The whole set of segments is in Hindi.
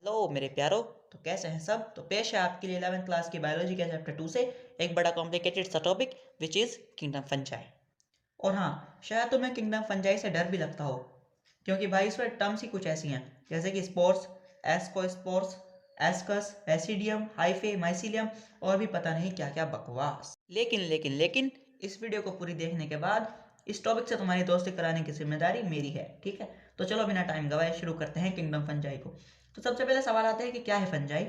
हेलो मेरे प्यारो। तो कैसे हैं सब। तो पेश है आपके लिए 11th क्लास की बायोलॉजी के चैप्टर 2 से एक बड़ा कॉम्प्लिकेटेड सा topic which is kingdom fungi. और हाँ, शायद तुम्हें किंगडम फंजाई से डर भी लगता हो, क्योंकि भाई इसमें टर्म्स ही कुछ ऐसी हैं जैसे कि spores, ascospores, ascus, aecidium, hyphae, mycelium और भी पता नहीं क्या क्या बकवास। लेकिन इस वीडियो को पूरी देखने के बाद इस टॉपिक से तुम्हारी दोस्ती कराने की जिम्मेदारी मेरी है, ठीक है। तो चलो बिना टाइम गवाए शुरू करते हैं किंगडम फंजाई को। तो सबसे पहले सवाल आता है कि क्या है फंजाई।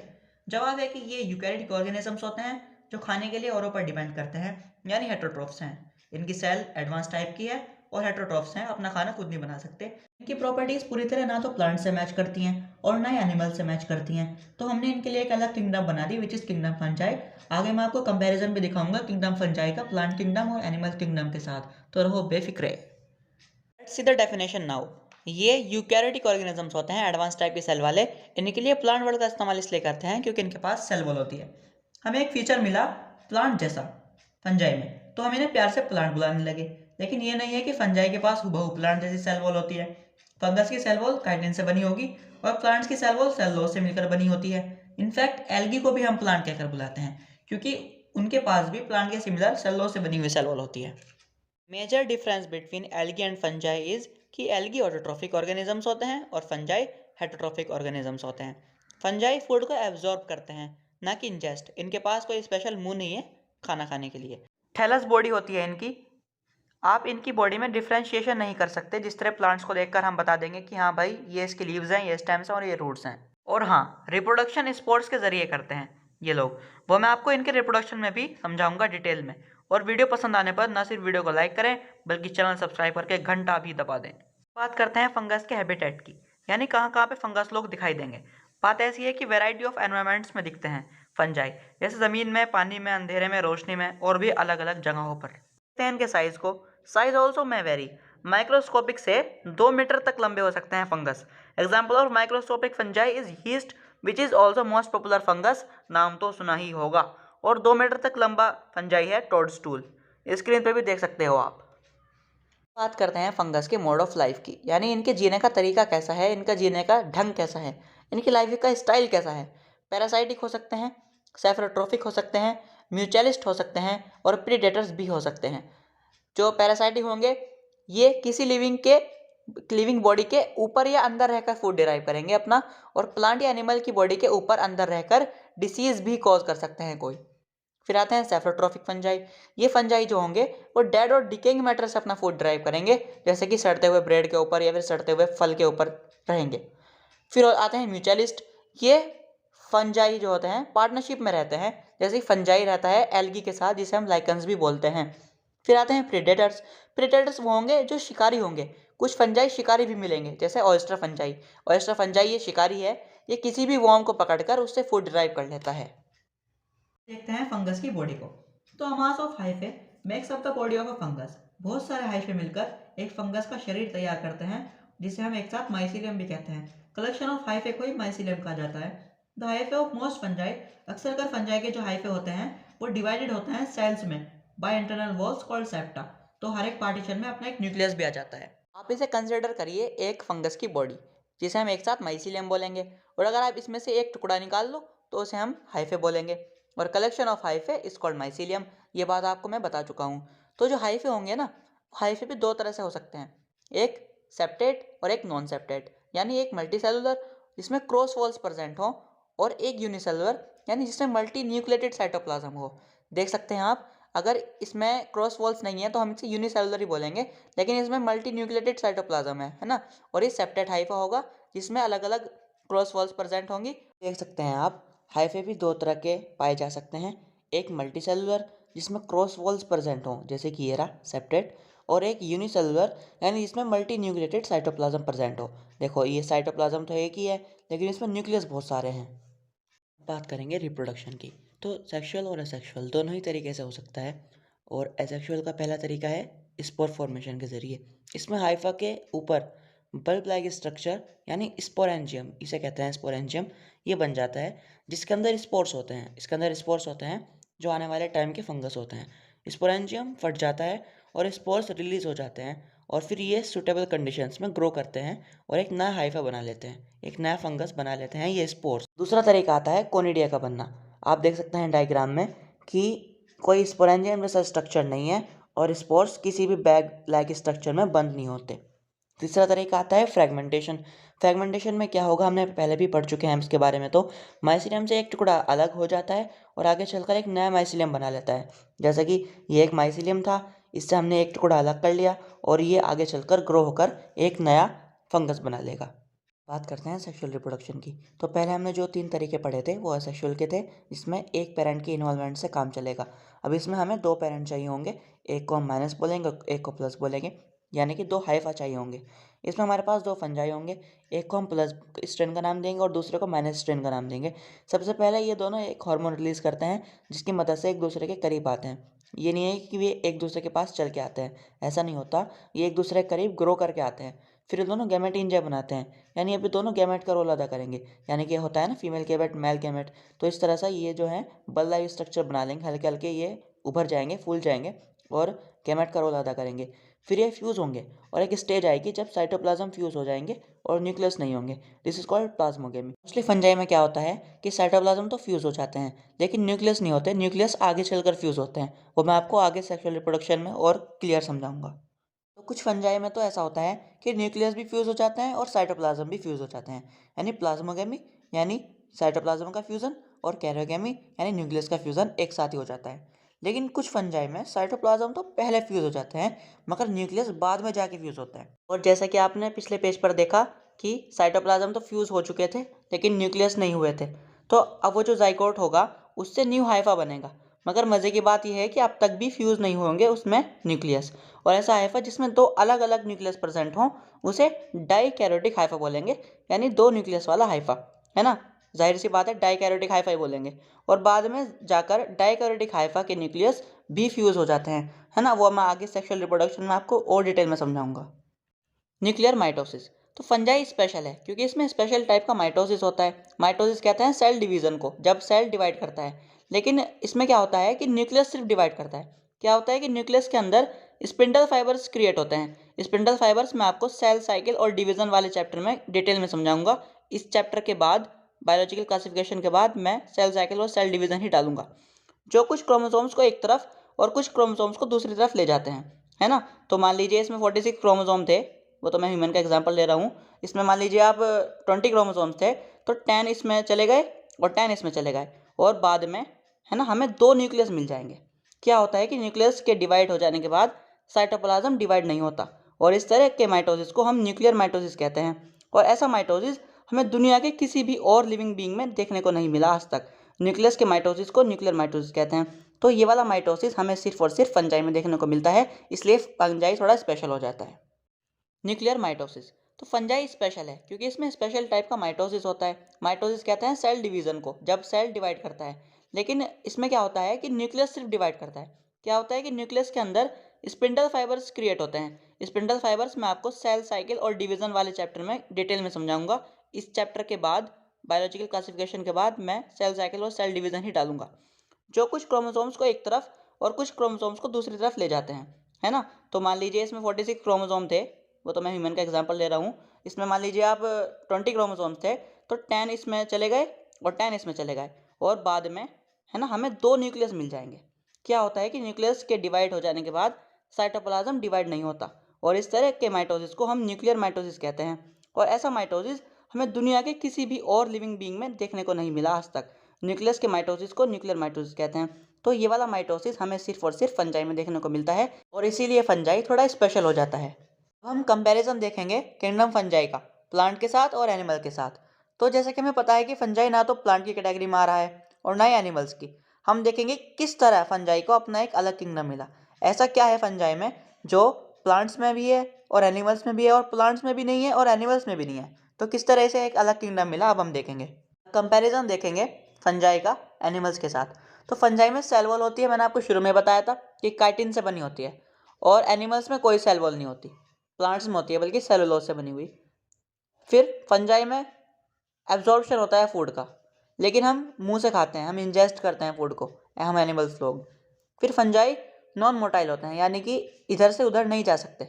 जवाब है कि ये यूकैरियोटिक ऑर्गेनिजम्स होते हैं जो खाने के लिए औरों पर डिपेंड करते हैं, यानी हेटरोट्रोफ्स हैं। इनकी सेल एडवांस टाइप की है और हेटरोट्रोफ्स हैं, अपना खाना खुद नहीं बना सकते। इनकी प्रॉपर्टीज पूरी तरह ना तो प्लांट से मैच करती हैं और ना ही एनिमल से मैच करती हैं, तो हमने इनके लिए एक अलग किंगडम बना दी विच इज किंगडम फंजाई। आगे मैं आपको कंपैरिजन भी दिखाऊंगा किंगडम फंजाई का प्लांट किंगडम और एनिमल किंगडम के साथ, तो रहो Befikre. Let's see the definition now. ये यूकैरियोटिक ऑर्गेनिजम्स होते हैं, एडवांस टाइप के सेल वाले। इनके लिए प्लांट वर्ड का इस्तेमाल इसलिए करते हैं क्योंकि इनके पास सेल वॉल होती है। हमें एक फीचर मिला प्लांट जैसा फंजाई में, तो हम इन्हें प्यार से प्लांट बुलाने लगे। लेकिन ये नहीं है कि फंजाई के पास हुबहू प्लांट जैसी सेल वॉल होती है। फंगस की सेल वॉल काइटिन से बनी होगी और प्लांट्स की सेल वॉल सेलुलोज से मिलकर बनी होती है। इनफैक्ट एल्गी को भी हम प्लांट कहकर बुलाते हैं क्योंकि उनके पास भी प्लांट के सिमिलर सेलुलोज से बनी हुई सेल वॉल होती है। Major difference between algae and fungi is कि एल्गी ऑटोट्रॉफिक ऑर्गेनिजम्स होते हैं और फंजाई हेटरोट्रॉफिक ऑर्गेनिजम्स होते हैं। फंजाई फूड को एब्जॉर्ब करते हैं, ना कि इंजेस्ट। इनके पास कोई स्पेशल मुंह नहीं है खाना खाने के लिए। थैलस बॉडी होती है इनकी। आप इनकी बॉडी में डिफ्रेंशिएशन नहीं कर सकते, जिस तरह प्लांट्स को देखकर हम बता देंगे कि हाँ भाई ये इसकी लीव्स हैं, ये स्टेम्स हैं और ये रूट्स हैं। और हाँ, रिप्रोडक्शन स्पोर्ट्स के जरिए करते हैं ये लोग। वो मैं आपको इनके रिप्रोडक्शन में भी समझाऊंगा डिटेल में। और वीडियो पसंद आने पर ना सिर्फ वीडियो को लाइक करें बल्कि चैनल सब्सक्राइब करके घंटा भी दबा दें। बात करते हैं फंगस के हैबिटेट की, यानी कहाँ कहाँ पे फंगस लोग दिखाई देंगे। बात ऐसी है कि वैरायटी ऑफ एनवायरमेंट्स में दिखते हैं फंजाई, जैसे ज़मीन में, पानी में, अंधेरे में, रोशनी में और भी अलग अलग जगहों पर। देखते हैं इनके साइज को। साइज ऑल्सो में वेरी। माइक्रोस्कोपिक से 2 मीटर तक लंबे हो सकते हैं fungus. Example of microscopic fungi is yeast which is also most popular fungus. नाम तो सुना ही होगा। और 2 मीटर तक लंबा फंजाई है टोडस्टूल। स्क्रीन पे भी देख सकते हो आप। बात करते हैं फंगस के मोड ऑफ लाइफ की, यानी इनके जीने का तरीका कैसा है, इनका जीने का ढंग कैसा है, इनकी लाइफ का स्टाइल कैसा है। पैरासाइटिक हो सकते हैं, सेफरोट्रोफिक हो सकते हैं, म्यूचुअलिस्ट हो सकते हैं और प्रीडेटर्स भी हो सकते हैं। जो पैरासाइटिक होंगे ये किसी लिविंग बॉडी के ऊपर या अंदर रहकर फूड डिराइव करेंगे अपना, और प्लांट या एनिमल की बॉडी के ऊपर अंदर रहकर डिसीज भी कॉज कर सकते हैं कोई। फिर आते हैं सेफ्रोट्रोफिक फंजाई। ये फंजाई जो होंगे वो डेड और डिकेइंग मैटर से अपना फूड ड्राइव करेंगे, जैसे कि सड़ते हुए ब्रेड के ऊपर या फिर सड़ते हुए फल के ऊपर रहेंगे। फिर आते हैं म्यूचुअलिस्ट। ये फंजाई जो होते हैं पार्टनरशिप में रहते हैं, जैसे कि फंजाई रहता है एल्गी के साथ, जिसे हम लाइकन्स भी बोलते हैं। फिर आते हैं प्रेडेटर्स। प्रेडेटर्स वो होंगे जो शिकारी होंगे। कुछ फंजाई शिकारी भी मिलेंगे, जैसे ऑयस्टर फंजाई। ऑयस्टर फंजाई ये शिकारी है, ये किसी भी वॉर्म को पकड़कर उससे फूड ड्राइव कर लेता है। देखते हैं फंगस की बॉडी को। तो a mass of hyphae makes up the body of a fungus. बहुत सारे हाइफे मिलकर एक फंगस का शरीर तैयार करते हैं, जिसे हम एक साथ माइसीलियम भी कहते हैं। कलेक्शन ऑफ हाइफे को ही माइसीलियम कहा जाता है। The hyphae of most fungi. अक्सर कर फंजाई के जो हाइफे होते हैं वो डिवाइडेड होते हैं सेल्स में by internal walls called septa. तो हर एक पार्टीशन में अपना एक न्यूक्लियस भी आ जाता है। आप इसे कंसिडर करिए एक फंगस की बॉडी, जिसे हम एक साथ माइसीलियम बोलेंगे, और अगर आप इसमें से एक टुकड़ा निकाल लो तो उसे हम हाइफे बोलेंगे। और collection of hyphae is called mycelium. ये बात आपको मैं बता चुका हूँ। तो जो हाइफे होंगे ना, हाइफे भी दो तरह से हो सकते हैं, एक सेप्टेट और एक नॉन सेप्टेट, यानी एक मल्टी सेलुलर जिसमें क्रॉस वॉल्स प्रेजेंट हो, और एक यूनिसेलुलर यानी जिसमें मल्टी न्यूक्लिएटेड साइटोप्लाज्म हो। देख सकते हैं आप, अगर इसमें क्रॉस वॉल्स नहीं है तो हम इसे यूनिसेलुलर ही बोलेंगे, लेकिन इसमें मल्टी न्यूक्लिएटेड साइटोप्लाज्म है ना। और ये सेप्टेट हाइफा होगा जिसमें अलग अलग क्रॉस वॉल्स प्रेजेंट होंगी। देख सकते हैं आप, हाइफे भी दो तरह के पाए जा सकते हैं। एक मल्टी सेलुलर जिसमें क्रॉस वॉल्स प्रेजेंट हों, जैसे कि ये रहा सेप्टेट, और एक यूनिसेलुलर यानी जिसमें मल्टी न्यूक्लिएटेड साइटोप्लाज्म प्रेजेंट हो। देखो ये साइटोप्लाज्म तो एक ही है, लेकिन इसमें न्यूक्लियस बहुत सारे हैं। बात करेंगे रिप्रोडक्शन की। तो सेक्सुअल और असेक्सुअल दोनों ही तरीके से हो सकता है। और एसेक्सुअल का पहला तरीका है स्पोर फॉर्मेशन के ज़रिए। इसमें हाइफा के ऊपर बल्ब लाइक स्ट्रक्चर यानी स्पोरेंजियम, इसे कहते हैं स्पोरेंजियम, ये बन जाता है, जिसके अंदर स्पोर्स होते हैं। इसके अंदर स्पोर्स होते हैं जो आने वाले टाइम के फंगस होते हैं। स्पोरेंजियम फट जाता है और स्पोर्स रिलीज हो जाते हैं, और फिर ये सूटेबल कंडीशंस में ग्रो करते हैं और एक नया हाइफा बना लेते हैं, एक नया फंगस बना लेते हैं ये स्पोर्स। दूसरा तरीका आता है कोनिडिया का बनना। आप देख सकते हैं डायग्राम में कि कोई स्पोरेंजियम जैसा स्ट्रक्चर नहीं है और स्पोर्स किसी भी बैग लाइक स्ट्रक्चर में बंद नहीं होते। तीसरा तरीका आता है फ्रेगमेंटेशन। फ्रेगमेंटेशन में क्या होगा हमने पहले भी पढ़ चुके हैं इसके बारे में। तो माइसीलियम से एक टुकड़ा अलग हो जाता है और आगे चलकर एक नया माइसीलियम बना लेता है। जैसा कि ये एक माइसीलियम था, इससे हमने एक टुकड़ा अलग कर लिया और ये आगे चलकर ग्रो होकर एक नया फंगस बना लेगा। बात करते हैं सेक्सुअल रिप्रोडक्शन की। तो पहले हमने जो 3 तरीके पढ़े थे वो असेक्सुअल के थे, जिसमें एक पेरेंट की इन्वॉल्वमेंट से काम चलेगा। अब इसमें हमें 2 पेरेंट चाहिए होंगे, एक को हम माइनस बोलेंगे, एक को प्लस बोलेंगे, यानी कि 2 हाइफा चाहिए होंगे। इसमें हमारे पास 2 फंजाई होंगे, एक को हम प्लस स्ट्रेन का नाम देंगे और दूसरे को माइनस स्ट्रेन का नाम देंगे। सबसे पहले ये दोनों एक हार्मोन रिलीज़ करते हैं जिसकी मदद से एक दूसरे के करीब आते हैं। ये नहीं है कि वे एक दूसरे के पास चल के आते हैं, ऐसा नहीं होता। ये एक दूसरे के करीब ग्रो करके आते हैं, फिर ये दोनों गैमेट इंजय बनाते हैं, यानी अभी दोनों गैमेट का रोल अदा करेंगे। यानी कि होता है ना फीमेल गैमेट मेल गैमेट, तो इस तरह से ये जो है बल लाइव स्ट्रक्चर बना लेंगे, हल्के हल्के ये उभर जाएंगे, फूल जाएंगे और गैमेट का रोल अदा करेंगे। फिर ये फ्यूज़ होंगे और एक स्टेज आएगी जब साइटोप्लाज्म फ्यूज़ हो जाएंगे और न्यूक्लियस नहीं होंगे। This is called plasmogamy. Mostly fungi में क्या होता है कि साइटोप्लाज्म तो फ्यूज़ हो जाते हैं लेकिन न्यूक्लियस नहीं होते, न्यूक्लियस आगे चलकर फ्यूज़ होते हैं। वो मैं आपको आगे सेक्सुअल रिप्रोडक्शन में और क्लियर समझाऊंगा। तो कुछ फंजाई में तो ऐसा होता है कि न्यूक्लियस भी फ्यूज़ हो जाते हैं और साइटोप्लाज्म भी फ्यूज़ हो जाते हैं, यानी प्लाज्मोगेमी यानी साइटोप्लाज्म का फ्यूज़न और कैरियोगेमी यानी न्यूक्लियस का फ्यूज़न एक साथ ही हो जाता है। लेकिन कुछ फंजाई में साइटोप्लाज्म तो पहले फ्यूज़ हो जाते हैं मगर न्यूक्लियस बाद में जाके फ्यूज़ होता है। और जैसा कि आपने पिछले पेज पर देखा कि साइटोप्लाज्म तो फ्यूज़ हो चुके थे लेकिन न्यूक्लियस नहीं हुए थे, तो अब वो जो जाइगोट होगा उससे न्यू हाइफा बनेगा। मगर मज़े की बात यह है कि अब तक भी फ्यूज़ नहीं होंगे उसमें न्यूक्लियस, और ऐसा हाइफा जिसमें 2 अलग अलग न्यूक्लियस प्रेजेंट हों उसे डाइकैरियोटिक हाइफा बोलेंगे, यानी 2 न्यूक्लियस वाला हाइफा, है ना। जाहिर सी बात है डाइकैरियोटिक हाइफा ही बोलेंगे। और बाद में जाकर डाइकैरियोटिक हाइफा के न्यूक्लियस भी फ्यूज़ हो जाते हैं, है ना। वो मैं आगे सेक्सुअल रिप्रोडक्शन में आपको और डिटेल में समझाऊंगा। Nuclear mitosis. तो फंजाई स्पेशल है क्योंकि इसमें स्पेशल टाइप का माइटोसिस होता है। माइटोसिस कहते हैं सेल डिवीजन को, जब सेल डिवाइड करता है। लेकिन इसमें क्या होता है कि न्यूक्लियस सिर्फ डिवाइड करता है। क्या होता है कि न्यूक्लियस के अंदर स्पिंडल फाइबर्स क्रिएट होते हैं। स्पिंडल फाइबर्स मैं आपको सेल साइकिल और डिवीजन वाले चैप्टर में डिटेल में समझाऊंगा। इस चैप्टर के बाद बायोलॉजिकल क्लासिफिकेशन के बाद मैं सेल साइकिल और सेल डिवीजन ही डालूंगा, जो कुछ क्रोमोसोम्स को एक तरफ और कुछ क्रोमोसोम्स को दूसरी तरफ ले जाते हैं, है ना। तो मान लीजिए इसमें 46 क्रोमोसोम थे, वो तो मैं ह्यूमन का एग्जांपल ले रहा हूँ। इसमें मान लीजिए आप 20 क्रोमोसोम्स थे, तो 10 इसमें चले गए और 10 इसमें चले गए और बाद में, है ना, हमें 2 न्यूक्लियस मिल जाएंगे। क्या होता है कि न्यूक्लियस के डिवाइड हो जाने के बाद साइटोप्लाज्म डिवाइड नहीं होता और इस तरह के माइटोसिस को हम न्यूक्लियर माइटोसिस कहते हैं। और ऐसा माइटोसिस हमें दुनिया के किसी भी और लिविंग बीइंग में देखने को नहीं मिला आज तक। न्यूक्लियस के माइटोसिस को न्यूक्लियर माइटोसिस कहते हैं। तो ये वाला माइटोसिस हमें सिर्फ और सिर्फ फंजाई में देखने को मिलता है, इसलिए फंजाई थोड़ा स्पेशल हो जाता है। Nuclear mitosis. तो फंजाई स्पेशल है क्योंकि इसमें स्पेशल टाइप का माइटोसिस होता है। माइटोसिस कहते हैं सेल डिवीजन को, जब सेल डिवाइड करता है। लेकिन इसमें क्या होता है कि न्यूक्लियस सिर्फ डिवाइड करता है। क्या होता है कि न्यूक्लियस के अंदर स्पिंडल फाइबर्स क्रिएट होते हैं। स्पिंडल फाइबर्स मैं आपको सेल साइकिल और डिवीजन वाले चैप्टर में डिटेल में समझाऊंगा। इस चैप्टर के बाद बायोलॉजिकल क्लासिफिकेशन के बाद मैं सेल साइकिल और सेल डिवीजन ही डालूंगा, जो कुछ क्रोमोसोम्स को एक तरफ और कुछ क्रोमोसोम्स को दूसरी तरफ ले जाते हैं, है ना। तो मान लीजिए इसमें 46 क्रोमोसोम थे, वो तो मैं ह्यूमन का एग्जांपल ले रहा हूँ। इसमें मान लीजिए आप 20 क्रोमोसोम्स थे, तो 10 इसमें चले गए और 10 इसमें चले गए और बाद में, है ना, हमें 2 न्यूक्लियस मिल जाएंगे। क्या होता है कि न्यूक्लियस के डिवाइड हो जाने के बाद साइटोप्लाज्म डिवाइड नहीं होता और इस तरह के माइटोसिस को हम न्यूक्लियर माइटोसिस कहते हैं। और ऐसा माइटोसिस हमें दुनिया के किसी भी और लिविंग बीइंग में देखने को नहीं मिला आज तक। न्यूक्लियस के माइटोसिस को न्यूक्लियर माइटोसिस कहते हैं। तो ये वाला माइटोसिस हमें सिर्फ और सिर्फ फंजाई में देखने को मिलता है और इसीलिए फंजाई थोड़ा स्पेशल हो जाता है। अब हम कंपैरिजन देखेंगे किंगडम फंजाई का प्लांट के साथ और एनिमल के साथ। तो जैसे कि हमें पता है कि फंजाई ना तो प्लांट की कैटेगरी में आ रहा है और ना ही एनिमल्स की। हम देखेंगे किस तरह फंजाई को अपना एक अलग किंगडम मिला। ऐसा क्या है फंजाई में जो प्लांट्स में भी है और एनिमल्स में भी है और प्लांट्स में भी नहीं है और एनिमल्स में भी नहीं है। तो किस तरह से एक अलग किंगडम मिला अब हम देखेंगे। कंपैरिजन देखेंगे फंजाई का एनिमल्स के साथ। तो फंजाई में सेल वॉल होती है, मैंने आपको शुरू में बताया था कि काइटिन से बनी होती है, और एनिमल्स में कोई सेल वॉल नहीं होती, प्लांट्स में होती है बल्कि सेलुलोज से बनी हुई। फिर फंजाई में एब्जॉर्प्शन होता है फूड का, लेकिन हम मुंह से खाते हैं, हम इंजेस्ट करते हैं फूड को, हम एनिमल्स लोग। फिर फंजाई नॉन मोटाइल होते हैं, यानी कि इधर से उधर नहीं जा सकते।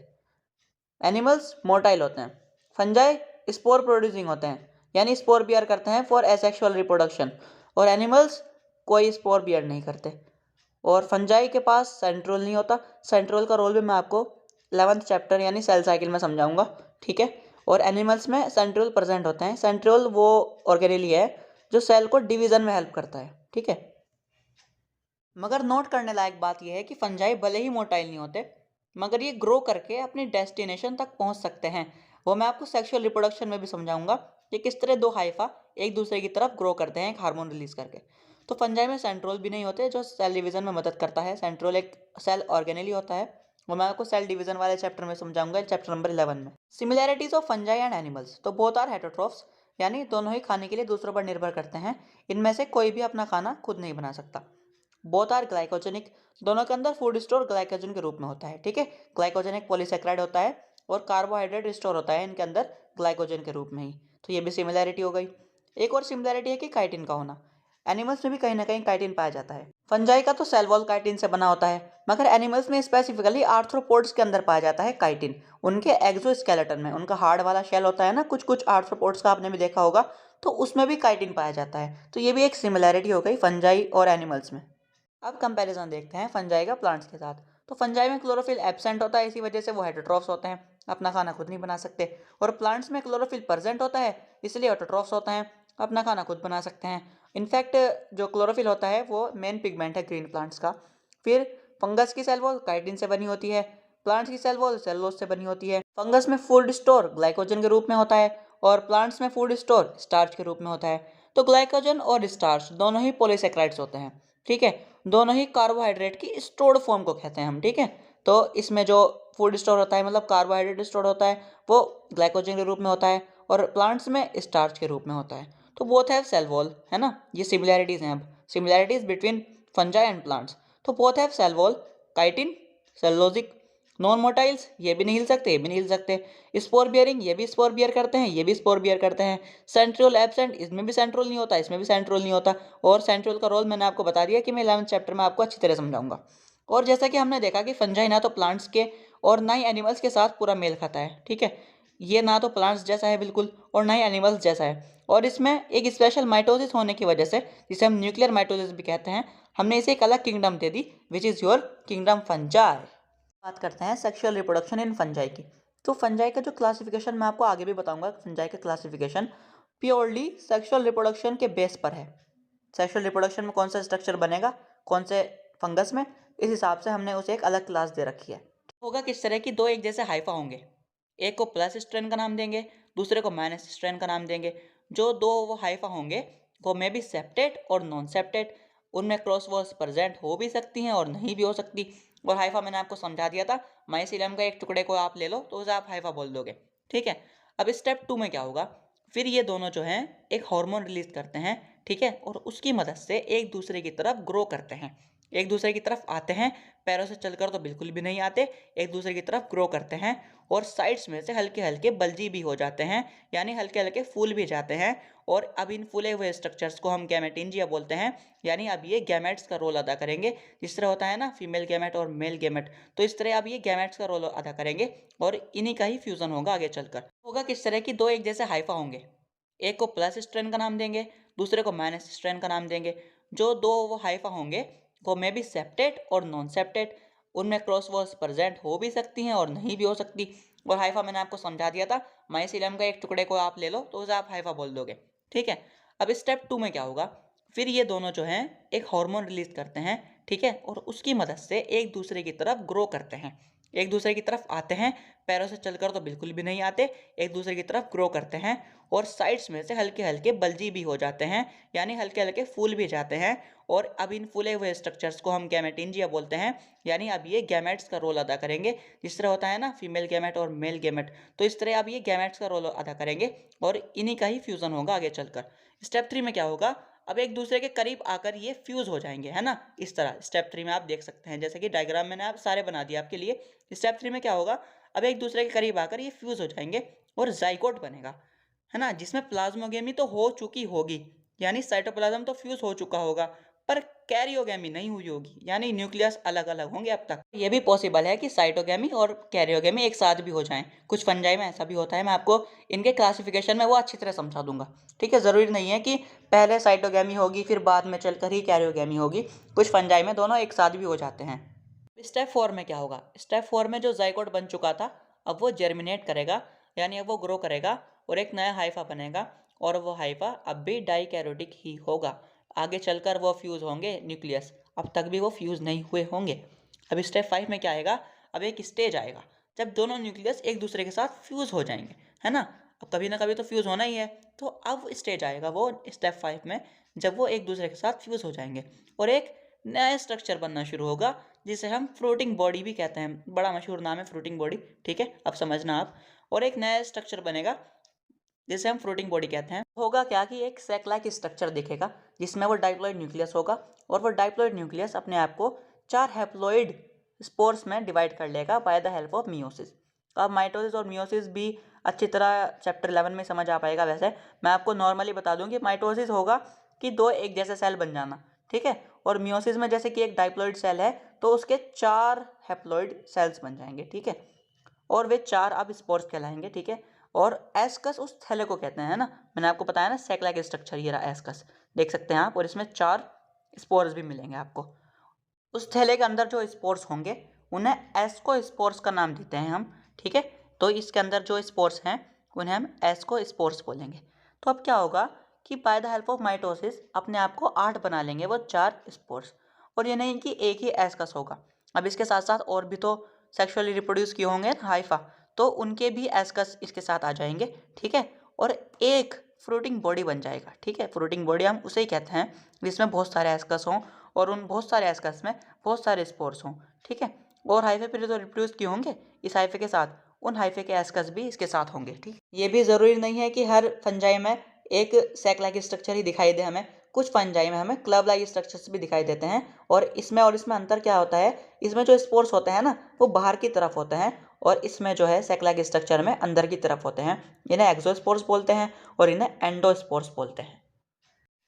एनिमल्स मोटाइल होते हैं। फंजाई स्पोर प्रोड्यूसिंग होते हैं, यानी स्पोर बियर करते हैं फॉर एसेक्सुअल रिप्रोडक्शन, और एनिमल्स कोई स्पोर बियर नहीं करते। और फंजाई के पास सेंट्रोल नहीं होता। सेंट्रोल का रोल भी मैं आपको 11th चैप्टर यानी सेल साइकिल में समझाऊंगा, ठीक है। और एनिमल्स में सेंट्रोल प्रेजेंट होते हैं। सेंट्रोल वो ऑर्गेनेली है जो सेल को डिवीजन में हेल्प करता है, ठीक है। मगर नोट करने लायक बात यह है कि फंजाई भले ही मोटाइल नहीं होते, मगर ये ग्रो करके अपनी डेस्टिनेशन तक पहुंच सकते हैं। वो मैं आपको सेक्सुअल रिप्रोडक्शन में भी समझाऊंगा कि किस तरह दो हाइफा एक दूसरे की तरफ ग्रो करते हैं एक हार्मोन रिलीज करके। तो फंजाई में सेंट्रोल भी नहीं होते जो सेल डिवीजन में मदद करता है। सेंट्रोल एक सेल ऑर्गेनेली होता है, वो मैं आपको सेल डिवीजन वाले चैप्टर में समझाऊंगा, चैप्टर नंबर 11 में। Similarities of fungi and animals, तो बोथ आर हेटरोट्रॉफ्स, यानी दोनों ही खाने के लिए दूसरों पर निर्भर करते हैं। इनमें से कोई भी अपना खाना खुद नहीं बना सकता। बोथ आर ग्लाइकोजेनिक, दोनों के अंदर फूड स्टोर ग्लाइकोजन के रूप में होता है, ठीक है। ग्लाइकोजन एक पॉलीसेक्राइड होता है और कार्बोहाइड्रेट स्टोर होता है इनके अंदर ग्लाइकोजन के रूप में ही। तो ये भी सिमिलैरिटी हो गई। एक और सिमिलैरिटी है कि काइटिन का होना। एनिमल्स में भी कहीं ना कहीं काइटिन पाया जाता है। फंजाई का तो सेल वॉल काइटिन से बना होता है, मगर एनिमल्स में स्पेसिफिकली आर्थ्रोपोड्स के अंदर पाया जाता है काइटिन। उनके एक्सोस्केलेटन में, उनका हार्ड वाला शेल होता है ना, कुछ कुछ आर्थ्रोपोड्स का आपने भी देखा होगा, तो उसमें भी काइटिन पाया जाता है। तो ये भी एक सिमिलैरिटी हो गई फंजाई और एनिमल्स में। अब कंपैरिजन देखते हैं फंजाई का प्लांट्स के साथ। तो फंजाई में क्लोरोफिल एब्सेंट होता है, इसी वजह से वो हेटरोट्रॉफ्स होते हैं, अपना खाना खुद नहीं बना सकते। और प्लांट्स में क्लोरोफिल प्रेजेंट होता है, इसलिए ऑटोट्रॉफ्स होते हैं, अपना खाना खुद बना सकते हैं। इनफैक्ट जो क्लोरोफिल होता है वो मेन पिगमेंट है ग्रीन प्लांट्स का। फिर फंगस की सेल वॉल काइटिन से बनी होती है, प्लांट्स की सेल वॉल सेलुलोज से बनी होती है। फंगस में फूड स्टोर ग्लाइकोजन के रूप में होता है और प्लांट्स में फूड स्टोर स्टार्च के रूप में होता है। तो ग्लाइकोजन और स्टार्च दोनों ही पॉलीसेक्राइड्स होते हैं, ठीक है। दोनों ही कार्बोहाइड्रेट की स्टोर्ड फॉर्म को कहते हैं हम, ठीक है। तो इसमें जो फूड स्टोर होता है, मतलब कार्बोहाइड्रेट स्टोर होता है, वो ग्लाइकोजन के रूप में होता है और प्लांट्स में स्टार्च के रूप में होता है। तो बोथ हैव सेल वॉल, है ना, ये सिमिलैरिटीज हैं। अब similarities between fungi and plants, तो both have cell wall, chitin, cellulosic, non motiles, ये भी नहीं हिल सकते, ये भी नहीं हिल सकते। स्पोर बियरिंग, ये भी स्पोर बियर करते हैं, ये भी स्पोर बियर करते हैं। सेंट्रोल एब्सेंट, इसमें भी सेंट्रोल नहीं होता, इसमें भी सेंट्रोल नहीं होता। और सेंट्रोल का रोल मैंने आपको बता दिया कि मैं 11th चैप्टर में आपको अच्छी तरह समझाऊंगा। और जैसा कि हमने देखा कि फंजाई ना तो प्लांट्स के और ना ही एनिमल्स के साथ पूरा मेल खाता है, ठीक है। ये ना तो प्लांट्स जैसा है बिल्कुल और ना ही एनिमल्स जैसा है। और इसमें एक स्पेशल माइटोसिस होने की वजह से, जिसे हम न्यूक्लियर माइटोसिस भी कहते हैं, हमने इसे एक अलग kingdom they the, which is your kingdom fungi. बात करते हैं सेक्सुअल रिप्रोडक्शन इन फंजाई की। तो फंजाई का जो क्लासिफिकेशन मैं आपको आगे भी बताऊंगा, फंजाई का क्लासिफिकेशन प्योरली सेक्सुअल रिप्रोडक्शन के बेस पर है। सेक्सुअल रिप्रोडक्शन में कौन सा स्ट्रक्चर बनेगा कौन से फंगस में, इस हिसाब से हमने उसे एक अलग क्लास दे रखी है। होगा किस तरह की, दो एक जैसे हाइफा होंगे, एक को प्लस स्ट्रेन का नाम देंगे, दूसरे को माइनस स्ट्रेन का नाम देंगे। जो दो वो हाइफा होंगे वो मे बी सेप्टेट और नॉन सेप्टेट, उनमें क्रॉस वर्ड्स प्रेजेंट हो भी सकती हैं और नहीं भी हो सकती। और हाइफा मैंने आपको समझा दिया था, माइसिलियम का एक टुकड़े को आप ले लो तो उसे आप हाइफा बोल दोगे, ठीक है। अब स्टेप 2 में क्या होगा, फिर ये दोनों जो हैं एक हार्मोन रिलीज करते हैं, ठीक है, और उसकी मदद से एक दूसरे की तरफ ग्रो करते हैं, एक दूसरे की तरफ आते हैं। पैरों से चलकर तो बिल्कुल भी नहीं आते, एक दूसरे की तरफ ग्रो करते हैं और साइड्स में से हल्के हल्के बल्जी भी हो जाते हैं, यानी हल्के हल्के फूल भी जाते हैं। और अब इन फूले हुए स्ट्रक्चर्स को हम गैमेटिंजिया बोलते हैं, यानी अब ये गैमेट्स का रोल अदा करेंगे। जिस तरह होता है ना फीमेल गैमेट और मेल गैमेट, तो इस तरह अब ये गैमेट्स का रोल अदा करेंगे और इन्हीं का ही फ्यूजन होगा आगे चलकर। होगा किस तरह की, दो एक जैसे हाइफा होंगे, एक को प्लस स्ट्रेन का नाम देंगे, दूसरे को माइनस स्ट्रेन का नाम देंगे। जो दो वो हाइफा होंगे वो मे बी सेप्टेट और नॉन सेप्टेट, उनमें क्रॉस वर्ड्स प्रेजेंट हो भी सकती हैं और नहीं भी हो सकती। और हाइफा मैंने आपको समझा दिया था, माइसिलियम का एक टुकड़े को आप ले लो तो उसे आप हाइफा बोल दोगे, ठीक है। अब स्टेप 2 में क्या होगा, फिर ये दोनों जो हैं एक हार्मोन रिलीज करते हैं, ठीक है, और उसकी मदद से एक दूसरे की तरफ ग्रो करते हैं, एक दूसरे की तरफ आते हैं। पैरों से चलकर तो बिल्कुल भी नहीं आते, एक दूसरे की तरफ ग्रो करते हैं और साइड्स में से हल्के हल्के बल्जी भी हो जाते हैं, यानी हल्के हल्के फूल भी जाते हैं। और अब इन फूले हुए स्ट्रक्चर्स को हम गैमेटिंजिया बोलते हैं, यानी अब ये गैमेट्स का रोल अदा करेंगे। जिस तरह होता है ना फीमेल गैमेट और मेल गैमेट, तो इस तरह अब ये गैमेट्स का रोल अदा करेंगे और इन्हीं का ही फ्यूजन होगा आगे चलकर। स्टेप 3 में क्या होगा, अब एक दूसरे के करीब आकर ये फ्यूज हो जाएंगे, है ना। इस तरह स्टेप 3 में आप देख सकते हैं, जैसे कि डायग्राम मैंने आप सारे बना दिया आपके लिए। स्टेप 3 में क्या होगा, अब एक दूसरे के करीब आकर ये फ्यूज हो जाएंगे और जाइगोट बनेगा, है ना, जिसमें प्लाज्मोगेमी तो हो चुकी होगी, यानी साइटोप्लाज्म तो फ्यूज हो चुका होगा, पर कैरियोगेमी नहीं हुई होगी, यानी न्यूक्लियस अलग अलग होंगे अब तक। ये भी पॉसिबल है कि साइटोगेमी और कैरियोगेमी एक साथ भी हो जाएं। कुछ फंजाई में ऐसा भी होता है, मैं आपको इनके क्लासिफिकेशन में वो अच्छी तरह समझा दूंगा। ठीक है, ज़रूरी नहीं है कि पहले साइटोगेमी होगी फिर बाद में चलकर ही कैरियोगेमी होगी। कुछ फंजाई में दोनों एक साथ भी हो जाते हैं। स्टेप 4 में क्या होगा? स्टेप 4 में जो जाइगोट बन चुका था अब वो जर्मिनेट करेगा, यानी अब वो ग्रो करेगा और एक नया हाइफा बनेगा, और वो हाइफा अब भी डाइकैरोटिक ही होगा। आगे चलकर वो फ्यूज़ होंगे न्यूक्लियस, अब तक भी वो फ्यूज़ नहीं हुए होंगे। अब स्टेप 5 में क्या आएगा? अब एक स्टेज आएगा जब दोनों न्यूक्लियस एक दूसरे के साथ फ्यूज़ हो जाएंगे, है ना। अब कभी ना कभी तो फ्यूज़ होना ही है, तो अब स्टेज आएगा वो स्टेप 5 में, जब वो एक दूसरे के साथ फ्यूज़ हो जाएंगे और एक नया स्ट्रक्चर बनना शुरू होगा जिसे हम फ्लोटिंग बॉडी भी कहते हैं। बड़ा मशहूर नाम है फ्लोटिंग बॉडी, ठीक है, अब समझना आप। और एक नया स्ट्रक्चर बनेगा जिसे हम फ्लोटिंग बॉडी कहते हैं। होगा क्या कि एक सैक लाइक स्ट्रक्चर दिखेगा जिसमें वो डाइप्लॉइड न्यूक्लियस होगा, और वो डाइप्लॉइड न्यूक्लियस अपने आप को 4 हैप्लॉइड स्पोर्स में डिवाइड कर लेगा by the help of meiosis. अब माइटोसिस और मियोसिस भी अच्छी तरह चैप्टर 11 में समझ आ पाएगा। वैसे मैं आपको नॉर्मली बता दूं कि माइटोसिस होगा कि दो एक जैसे सेल बन जाना, ठीक है, और मियोसिस में जैसे कि एक डाइप्लॉइड सेल है तो उसके 4 हैप्लॉइड सेल्स बन जाएंगे, ठीक है, और वे 4 अब स्पोर्स कहलाएंगे, ठीक है। और एस्कस उस थैले को कहते हैं ना, मैंने आपको बताया ना सैक लाइक स्ट्रक्चर, ये रहा एस्कस, देख सकते हैं आप, और इसमें 4 स्पोर्स भी मिलेंगे आपको। उस थैले के अंदर जो स्पोर्स होंगे उन्हें एस्को स्पोर्स का नाम देते हैं हम, ठीक है। तो इसके अंदर जो स्पोर्स हैं उन्हें हम एस्को स्पोर्स बोलेंगे। तो अब क्या होगा कि by the help of mitosis अपने आप को 8 बना लेंगे वो 4 स्पोर्स, और ये नहीं कि एक ही एस्कस होगा। अब इसके साथ साथ और भी तो सेक्सुअली रिप्रोड्यूस किए होंगे ना हाइफा, तो उनके भी एस्कस इसके साथ आ जाएंगे, ठीक है, और एक फ्रूटिंग बॉडी बन जाएगा, ठीक है। फ्रूटिंग बॉडी हम उसे ही कहते हैं जिसमें बहुत सारे एस्कस हों और उन बहुत सारे एस्कस में बहुत सारे स्पोर्स हों, ठीक है। और हाइफे फिर तो रिप्रोड्यूस किए होंगे इस हाइफे के साथ, उन हाइफे के एस्कस भी इसके साथ होंगे, ठीक। ये भी ज़रूरी नहीं है कि हर फंजाई में एक सैक लाइक स्ट्रक्चर ही दिखाई दे हमें, कुछ फंजाई में हमें क्लब लाइक स्ट्रक्चर्स भी दिखाई देते हैं। और इसमें अंतर क्या होता है, इसमें जो स्पोर्स होते हैं ना वो बाहर की तरफ होते हैं, और इसमें जो है सैक लाइक स्ट्रक्चर में अंदर की तरफ होते हैं। इन्हें एक्सोस्पोर्स बोलते हैं और इन्हें एंडोस्पोर्स बोलते हैं।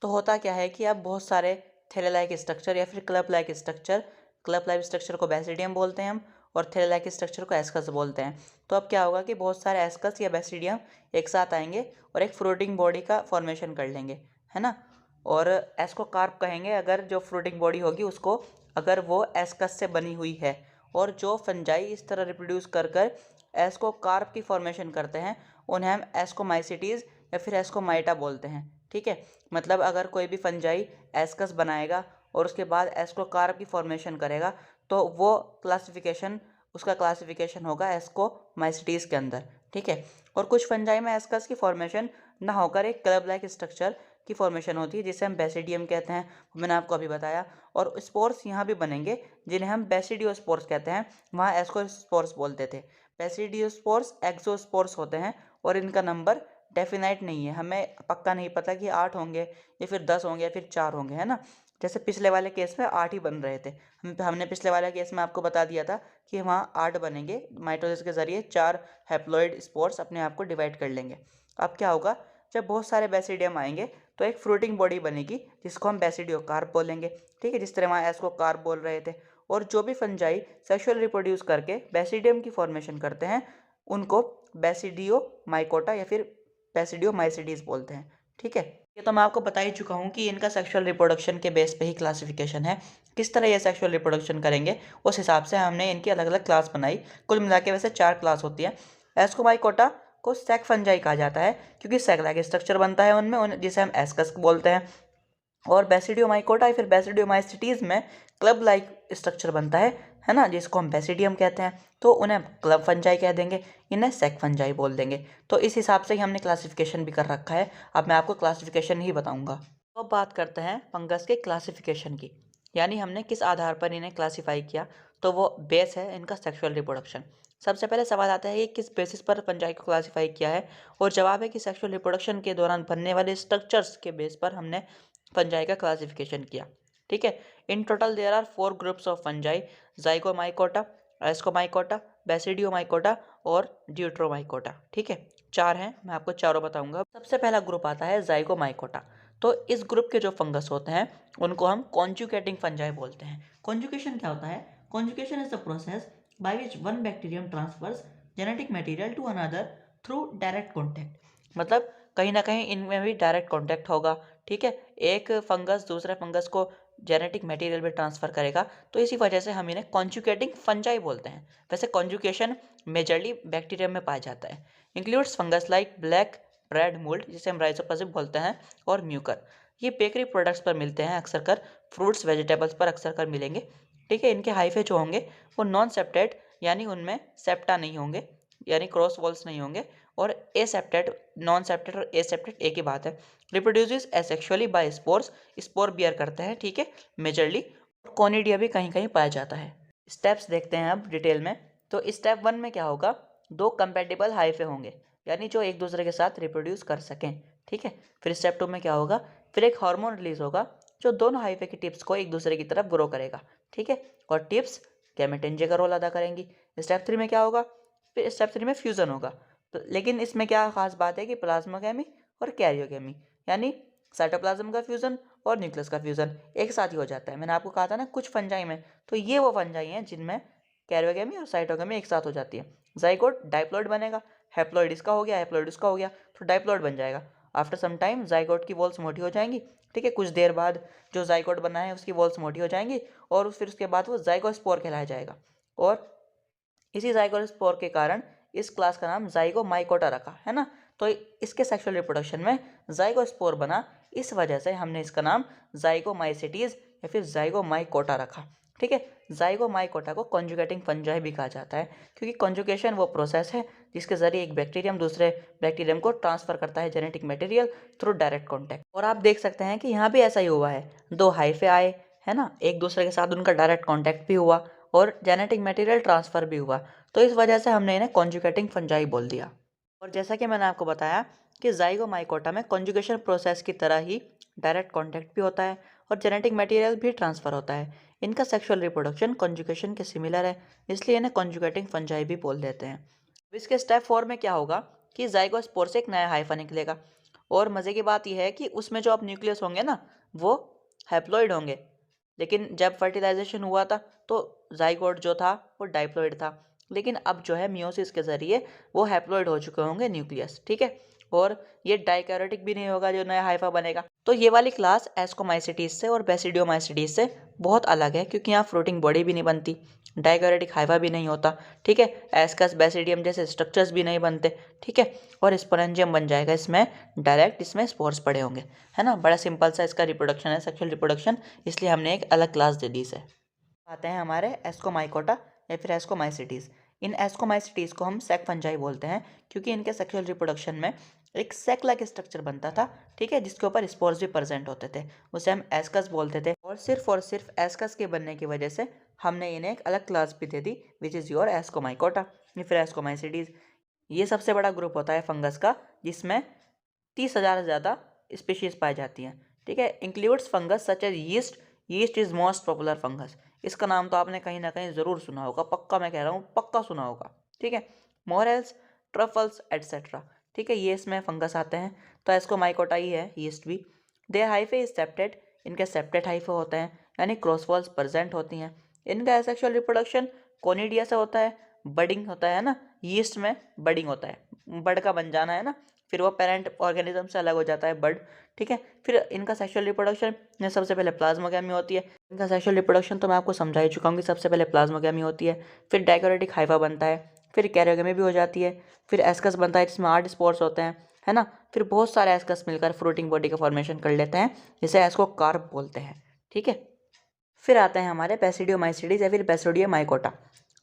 तो होता क्या है कि अब बहुत सारे थैले लाइक स्ट्रक्चर या फिर क्लब लाइक स्ट्रक्चर को बेसिडियम बोलते हैं हम, और थैले लाइक स्ट्रक्चर को एस्कस बोलते हैं। तो अब क्या होगा कि बहुत सारे एस्कस या बेसिडियम एक साथ आएंगे और एक फ्रूटिंग बॉडी का फॉर्मेशन कर लेंगे, है ना। और एस्को कार्प कहेंगे अगर जो फ्रूटिंग बॉडी होगी उसको, अगर वो एस्कस से बनी हुई है। और जो फंजाई इस तरह रिप्रोड्यूस कर कर एस्को कार्प की फॉर्मेशन करते हैं उन्हें हम एस्कोमाइसिटीज़ या फिर एस्कोमाइटा बोलते हैं, ठीक है। मतलब अगर कोई भी फंजाई एस्कस बनाएगा और उसके बाद एस्कोकार्प की फॉर्मेशन करेगा तो वो उसका क्लासिफिकेशन होगा एस्कोमाइसिटीज़ के अंदर, ठीक है। और कुछ फंजाई में एस्कस की फॉर्मेशन ना होकर एक क्लब लाइक स्ट्रक्चर की फॉर्मेशन होती है जिसे हम बेसिडियम कहते हैं, मैंने आपको अभी बताया। और स्पोर्स यहाँ भी बनेंगे जिन्हें हम बेसिडियोस्पोर्स कहते हैं, वहाँ एस्कोस्पोर्स बोलते थे। बेसिडियोस्पोर्स एक्सोस्पोर्स होते हैं और इनका नंबर डेफिनाइट नहीं है, हमें पक्का नहीं पता कि 8 होंगे या फिर 10 होंगे या फिर 4 होंगे, है ना। जैसे पिछले वाले केस में 8 ही बन रहे थे, हमने पिछले वाले केस में आपको बता दिया था कि वहाँ 8 बनेंगे, माइटोसिस के जरिए 4 हैप्लॉइड स्पोर्स अपने आप को डिवाइड कर लेंगे। अब क्या होगा, जब बहुत सारे बेसिडियम आएंगे तो एक फ्रूटिंग बॉडी बनेगी जिसको हम बेसिडियोकार्प बोलेंगे, ठीक है, जिस तरह वहाँ एस्कोकार्प बोल रहे थे। और जो भी फंजाई सेक्सुअल रिप्रोड्यूस करके बेसिडियम की फॉर्मेशन करते हैं उनको बेसिडियोमाइकोटा या फिर बेसिडियोमाइसिटीज बोलते हैं, ठीक है। ये तो मैं आपको बता ही चुका हूँ कि इनका सेक्सुअल रिप्रोडक्शन के बेस पे ही क्लासिफिकेशन है, किस तरह ये सेक्सुअल रिप्रोडक्शन करेंगे उस हिसाब से हमने इनकी अलग अलग क्लास बनाई। कुल मिला के वैसे 4 क्लास होती है। एस्कोमाइकोटा को सैक फंजाई कहा जाता है क्योंकि सैक लाइक स्ट्रक्चर बनता है उनमें, जिसे हम एस्कस बोलते हैं। और बेसिडियोमाइकोटा या फिर बेसिडियोमाइसिटीज़ में क्लब लाइक स्ट्रक्चर बनता है ना, जिसको हम बेसिडियम कहते हैं, तो उन्हें क्लब फंजाई कह देंगे, इन्हें सैक फंजाई बोल देंगे। तो इस हिसाब से ही हमने क्लासिफिकेशन भी कर रखा है। अब मैं आपको क्लासिफिकेशन ही बताऊंगा। तो अब बात करते हैं फंगस के क्लासिफिकेशन की, यानी हमने किस आधार पर इन्हें क्लासीफाई किया। तो वो बेस है इनका सेक्सुअल रिप्रोडक्शन। सबसे पहले सवाल आता है कि किस बेसिस पर फंजाई को क्लासीफाई किया है, और जवाब है कि सेक्सुअल रिप्रोडक्शन के दौरान बनने वाले स्ट्रक्चर्स के बेस पर हमने फंजाई का क्लासिफिकेशन किया, ठीक है। In total there are 4 groups of fungi, zygomycota, ascomycota, basidiomycota और ड्यूट्रोमाइकोटा, ठीक है। 4 हैं, मैं आपको चारों बताऊंगा। सबसे पहला ग्रुप आता है जाइगोमाइकोटा। तो इस ग्रुप के जो फंगस होते हैं उनको हम कॉन्जुगेटिंग फंजाई बोलते हैं। कॉन्जुगेशन क्या होता है? Conjugation is the process by which one bacterium transfers genetic material to another through direct contact. मतलब कहीं ना कहीं इनमें भी डायरेक्ट कॉन्टैक्ट होगा, ठीक है। एक फंगस दूसरे फंगस को जेनेटिक मटेरियल में ट्रांसफर करेगा, तो इसी वजह से हम इन्हें कॉन्जुगेटिंग फंजाई बोलते हैं। वैसे कॉन्जुगेशन मेजरली बैक्टीरियम में पाया जाता है। Includes fungus like black bread mould, जिसे हम राइजोपसिम बोलते हैं, और म्यूकर। ये बेकरी प्रोडक्ट्स पर मिलते हैं अक्सर कर, फ्रूट्स वेजिटेबल्स पर अक्सर कर मिलेंगे, ठीक है। इनके हाइफे जो होंगे वो नॉन सेप्टेड, यानी उनमें सेप्टा नहीं होंगे, यानी क्रॉस वॉल्स नहीं होंगे, और एसेप्टेड, नॉन सेप्टेड और एसेप्टेड एक ही बात है। Reproduces asexually by spores, spore bear करते हैं, ठीक है, मेजरली। कोनिडिया भी कहीं कहीं पाया जाता है। स्टेप्स देखते हैं अब डिटेल में। तो स्टेप 1 में क्या होगा? 2 कंपैटिबल हाइफे होंगे, यानी जो एक दूसरे के साथ रिप्रोड्यूस कर सकें, ठीक है। फिर स्टेप 2 में क्या होगा? फिर एक हार्मोन रिलीज होगा जो दोनों हाइफे की टिप्स को एक दूसरे की तरफ ग्रो करेगा, ठीक है, और टिप्स गैमेटेंजे का रोल अदा करेंगी। स्टेप 3 में क्या होगा? फिर स्टेप 3 में फ्यूजन होगा। तो लेकिन इसमें क्या खास बात है कि प्लाज्मोगेमी और कैरियोगेमी, यानी साइटोप्लाज्म का फ्यूजन और न्यूक्लियस का फ्यूजन एक साथ ही हो जाता है। मैंने आपको कहा था ना कुछ फंजाई में, तो ये वो फंजाई हैं जिनमें कैरियोगेमी और साइटोगेमी एक साथ हो जाती है। जाइगोट डाइप्लॉइड बनेगा, हैप्लॉइड इसका हो गया, हैप्लॉइड इसका हो गया, तो डाइप्लॉइड बन जाएगा। आफ्टर सम टाइम जाइगोट की वॉल्स मोटी हो जाएंगी, ठीक है, कुछ देर बाद जो जाइगोट बना है उसकी वॉल्स मोटी हो जाएंगी, और फिर उसके बाद वो जाइगोस्पोर कहलाया जाएगा। और इसी जाइगोस्पोर के कारण इस क्लास का नाम जाइगोमाइकोटा रखा है ना। तो इसके सेक्सुअल रिप्रोडक्शन में जाइगोस्पोर बना, इस वजह से हमने इसका नाम जाइगोमाइसिटीज या फिर जाइगोमाइकोटा रखा, ठीक है। जाइगोमाइकोटा को कॉन्जुगेटिंग फंजाई भी कहा जाता है, क्योंकि कॉन्जुगेशन वो प्रोसेस है जिसके जरिए एक बैक्टीरियम दूसरे बैक्टीरियम को ट्रांसफर करता है genetic material through direct contact. और आप देख सकते हैं कि यहाँ भी ऐसा ही हुआ है, 2 हाइफे आए, है ना, एक दूसरे के साथ उनका डायरेक्ट कॉन्टैक्ट भी हुआ और जेनेटिक मटेरियल ट्रांसफ़र भी हुआ, तो इस वजह से हमने इन्हें कॉन्जुगेटिंग फंजाई बोल दिया। और जैसा कि मैंने आपको बताया कि जाइगोमाइकोटा में कॉन्जुगेशन प्रोसेस की तरह ही डायरेक्ट कॉन्टैक्ट भी होता है और जेनेटिक मटेरियल भी ट्रांसफ़र होता है। इनका सेक्सुअल रिप्रोडक्शन कॉन्जुगेशन के सिमिलर है, इसलिए इन्हें कॉन्जुगेटिंग फंजाई भी बोल देते हैं। अब इसके स्टेप 4 में क्या होगा कि जाइगोस्पोर से एक नया हाइफा निकलेगा, और मज़े की बात यह है कि उसमें जो अब न्यूक्लियस होंगे ना वो हैप्लॉइड होंगे, लेकिन जब फर्टिलाइजेशन हुआ था तो जाइगोट जो था वो डाइप्लॉइड था, लेकिन अब जो है मियोसिस के ज़रिए वो हैप्लॉइड हो चुके होंगे न्यूक्लियस, ठीक है। और ये डाइकैरियोटिक भी नहीं होगा जो नया हाइफा बनेगा। तो ये वाली क्लास एस्कोमाइसिटीज से और बेसिडियोमाइसिटीज से बहुत अलग है, क्योंकि यहाँ फ्लोटिंग बॉडी भी नहीं बनती, डाइकैरियोटिक हाइफा भी नहीं होता, ठीक है, एस्कस बेसिडियम जैसे स्ट्रक्चर्स भी नहीं बनते, ठीक है, और स्पोरेंजियम बन जाएगा इसमें डायरेक्ट, इसमें स्पोर्स पड़े होंगे, है ना। बड़ा सिंपल सा इसका रिप्रोडक्शन है, सेक्सुअल रिप्रोडक्शन, इसलिए हमने एक अलग क्लास दे दी इसे। आते हैं हमारे एस्कोमाइकोटा या फिर एस्कोमाइसिटीज़। इन एस्कोमाइसिटीज़ को हम सेक फंजाई बोलते हैं, क्योंकि इनके सेक्सुअल रिप्रोडक्शन में एक सेक लाइक स्ट्रक्चर बनता था, ठीक है, जिसके ऊपर स्पोर्स भी प्रेजेंट होते थे, उसे हम एस्कस बोलते थे। और सिर्फ एस्कस के बनने की वजह से हमने इन्हें एक अलग क्लास भी दे दी, विच इज़ योर एस्कोमाइकोटा या फिर एस्कोमाइसिटीज़। ये सबसे बड़ा ग्रुप होता है फंगस का, जिसमें 30,000 से ज़्यादा स्पीशीज़ पाई जाती हैं, ठीक है। Includes fungus such as yeast. Yeast is most popular fungus. इसका नाम तो आपने कहीं ना कहीं ज़रूर सुना होगा, पक्का मैं कह रहा हूँ, पक्का सुना होगा, ठीक है। मोरेल्स, ट्रफल्स एट्सेट्रा, ठीक है, ये इसमें फंगस आते हैं। तो एस्कोमाइकोटा ही है यीस्ट भी। Their hyphae is septate. इनके सेप्टेड हाइफे होते हैं, यानी क्रॉसवॉल्स प्रेजेंट होती हैं। इनका एसेक्सुअल रिप्रोडक्शन कोनिडिया से होता है, बडिंग होता है ना, यीस्ट में बडिंग होता है, बड का बन जाना है ना, फिर वो पेरेंट ऑर्गेनिज्म से अलग हो जाता है बर्ड, ठीक है। फिर इनका सेक्सुअल रिप्रोडक्शन में सबसे पहले प्लाज्मोगेमी होती है। इनका सेक्सुअल रिप्रोडक्शन तो मैं आपको समझा ही चुका हूँ कि सबसे पहले प्लाज्मोगेमी होती है, फिर डाइकैरियोटिक हाइफा बनता है, फिर कैरियोगेमी भी हो जाती है, फिर एस्कस बनता है जिसमें 8 स्पोर्स होते हैं, है ना। फिर बहुत सारे एस्कस मिलकर फ्रूटिंग बॉडी का फॉर्मेशन कर लेते हैं, जिसे एस्कोकार्प बोलते हैं, ठीक है। फिर आते हैं हमारे बेसिडियोमाइसिटीज या फिर basidiomycota.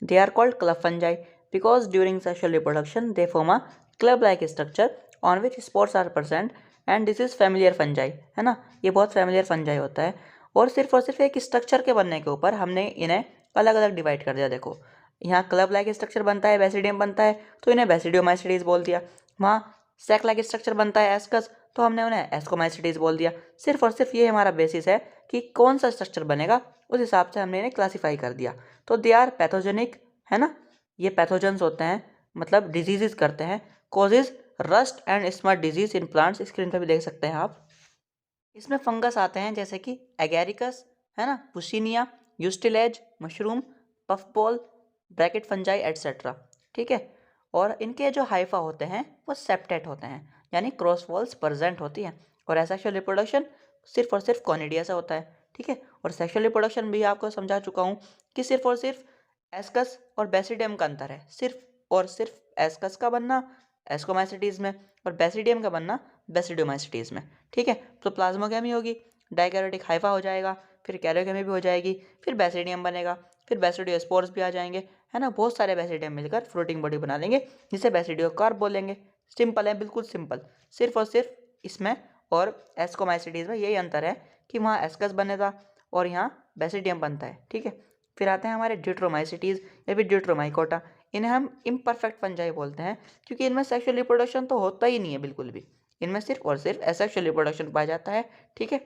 They are called club fungi because during sexual reproduction they form a club like structure on which spores are present and this is familiar fungi, है ना, ये बहुत फेमिलियर फंजाई होता है। और सिर्फ एक स्ट्रक्चर के बनने के ऊपर हमने इन्हें अलग अलग डिवाइड कर दिया। देखो यहाँ क्लब लाइक स्ट्रक्चर बनता है, बेसिडियम बनता है, तो इन्हें बेसिडियोमाइसिटीज बोल दिया। वहाँ सैक लाइक स्ट्रक्चर बनता है एस्कस, तो हमने उन्हें एस्कोमाइसिटीज बोल दिया। सिर्फ ये हमारा बेसिस है कि कौन सा स्ट्रक्चर बनेगा, उस हिसाब से हमने इन्हें क्लासीफाई कर दिया। तो दे आर पैथोजेनिक, है ना, ये पैथोजेंस होते हैं, मतलब डिजीजेस करते हैं। Causes rust and smut disease in plants, screen पर भी देख सकते हैं आप। इसमें फंगस आते हैं जैसे कि एगेरिकस, है ना, puccinia, ustilago, mushroom, puffball, bracket fungi etcetera. ठीक है। और इनके जो हाइफा होते हैं वो सेप्टेट होते हैं, यानी क्रॉस वॉल्स प्रेजेंट होती हैं। और एसेक्सुअल रिप्रोडक्शन सिर्फ और सिर्फ कॉनिडिया से होता है। ठीक है। और सेक्सुअल रिप्रोडक्शन भी आपको समझा चुका हूँ कि सिर्फ और सिर्फ एस्कस और बेसिडियम का अंतर है, सिर्फ और सिर्फ एस्कस का बनना एस्कोमाइसिटीज़ में और बेसिडियम का बनना बेसिडियोमाइसिटीज़ में। ठीक है। तो प्लाज्मोगेमी होगी, डाइकैरियोटिक हाइफा हो जाएगा, फिर कैरियोगेमी भी हो जाएगी, फिर बेसिडियम बनेगा, फिर बेसिडियोस्पोर्स भी आ जाएंगे, है ना। बहुत सारे बेसिडियम मिलकर फ्लोटिंग बॉडी बना लेंगे जिसे बेसिडियोकार्प बोलेंगे। सिंपल है, बिल्कुल सिंपल। सिर्फ और सिर्फ इसमें और एस्कोमाइसिटीज़ में यही अंतर है कि वहाँ एस्कस बनेगा और यहाँ बेसिडियम बनता है। ठीक है। फिर आते हैं हमारे ड्यूट्रोमाइसिटीज़ या फिर ड्यूट्रोमाइकोटा। इन्हें हम इम्परफेक्ट फंजाई बोलते हैं क्योंकि इनमें सेक्सुअल रिप्रोडक्शन तो होता ही नहीं है बिल्कुल भी। इनमें सिर्फ और सिर्फ एसेक्सुअल रिप्रोडक्शन पाया जाता है। ठीक है।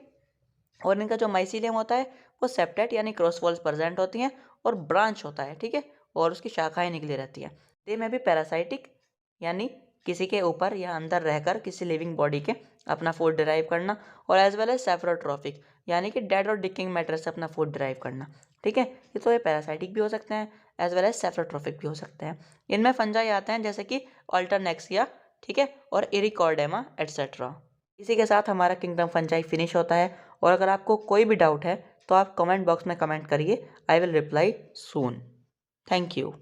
और इनका जो माइसीलियम होता है वो सेप्टेट यानी क्रॉस वॉल्स प्रेजेंट होती हैं और ब्रांच होता है। ठीक है। और उसकी शाखाएं निकली रहती हैं। दे में भी पैरासाइटिक, यानी किसी के ऊपर या अंदर रहकर किसी लिविंग बॉडी के अपना फूड डिराइव करना, और एज वेल एज सेफरोट्रॉफिक, यानी कि डेड और डिकिंग मैटर से अपना फूड डिराइव करना। ठीक है। ये पैरासाइटिक भी हो सकते हैं एज वेल एज सेफरोट्रॉफिक भी हो सकते हैं। इनमें फंजाई आते हैं जैसे कि अल्टरनेक्सिया, ठीक है, और इरिकॉर्डेमा एटसेट्रा। इसी के साथ हमारा किंगडम फंजाई फिनिश होता है। और अगर आपको कोई भी डाउट है तो आप कमेंट बॉक्स में कमेंट करिए, I will reply soon. Thank you.